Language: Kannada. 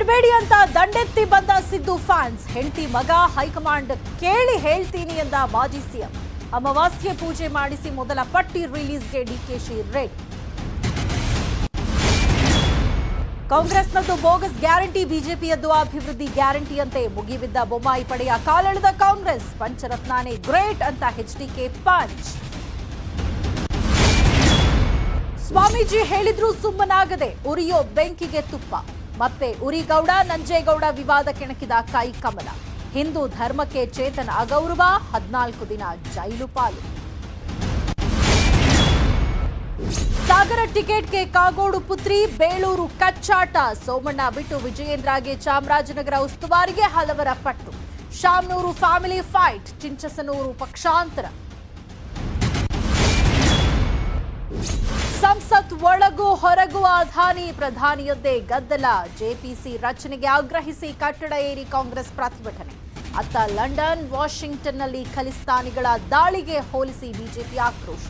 ಬಿಡಬೇಡಿ ಅಂತ ದಂಡೆತ್ತಿ ಬಂದ ಸಿದ್ದು ಫ್ಯಾನ್ಸ್. ಹೆಂಡತಿ ಮಗ ಹೈಕಮಾಂಡ್ ಕೇಳಿ ಹೇಳ್ತೀನಿ ಎಂದ ಮಾಜಿ ಸಿಎಂ. ಅಮಾವಾಸ್ಯೆ ಪೂಜೆ ಮಾಡಿಸಿ ಮೊದಲ ಪಟ್ಟಿ ರಿಲೀಸ್ಗೆ ಡಿಕೆಶಿ ರೆಡಿ. ಕಾಂಗ್ರೆಸ್ನದ್ದು ಬೋಗಸ್ ಗ್ಯಾರಂಟಿ, ಬಿಜೆಪಿಯದ್ದು ಅಭಿವೃದ್ಧಿ ಗ್ಯಾರಂಟಿಯಂತೆ ಮುಗಿಬಿದ್ದ ಬೊಮ್ಮಾಯಿ ಪಡೆಯ ಕಾಲೆಳೆದ ಕಾಂಗ್ರೆಸ್. ಪಂಚರತ್ನಾನೇ ಗ್ರೇಟ್ ಅಂತ ಎಚ್ಡಿಕೆ ಪಂಚ್. ಸ್ವಾಮೀಜಿ ಹೇಳಿದ್ರೂ ಸುಮ್ಮನಾಗದೆ ಉರಿಯೋ ಬೆಂಕಿಗೆ ತುಪ್ಪ. ಮತ್ತೆ ಉರಿಗೌಡ ನಂಜೇಗೌಡ ವಿವಾದ ಕೆಣಕಿದ ಕೈ ಕಮಲ. ಹಿಂದೂ ಧರ್ಮಕ್ಕೆ ಚೇತನ್ ಅಗೌರವ, 14 ದಿನ ಜೈಲು ಪಾಲು. ಸಾಗರ ಟಿಕೆಟ್ಗೆ ಕಾಗೋಡು ಪುತ್ರಿ, ಬೇಳೂರು ಕಚ್ಚಾಟ. ಸೋಮಣ್ಣ ಬಿಟ್ಟು ವಿಜಯೇಂದ್ರಗೆ ಚಾಮರಾಜನಗರ ಉಸ್ತುವಾರಿಗೆ ಹಲವರ ಪಟ್ಟು. ಶಾಮನೂರು ಫ್ಯಾಮಿಲಿ ಫೈಟ್, ಚಿಂಚಸನೂರು ಪಕ್ಷಾಂತರ. ಸಂಸತ್ ಒಳಗೂ ಹೊರಗೂ ಅದಾನಿ ಪ್ರಧಾನಿಯದ್ದೇ ಗದ್ದಲ. ಜೆಪಿಸಿ ರಚನೆಗೆ ಆಗ್ರಹಿಸಿ ಕಟ್ಟಡ ಏರಿ ಕಾಂಗ್ರೆಸ್ ಪ್ರತಿಭಟನೆ. ಅತ್ತ ಲಂಡನ್, ವಾಷಿಂಗ್ಟನ್ನಲ್ಲಿ ಖಲಿಸ್ತಾನಿಗಳ ದಾಳಿಗೆ ಹೋಲಿಸಿ ಬಿಜೆಪಿ ಆಕ್ರೋಶ.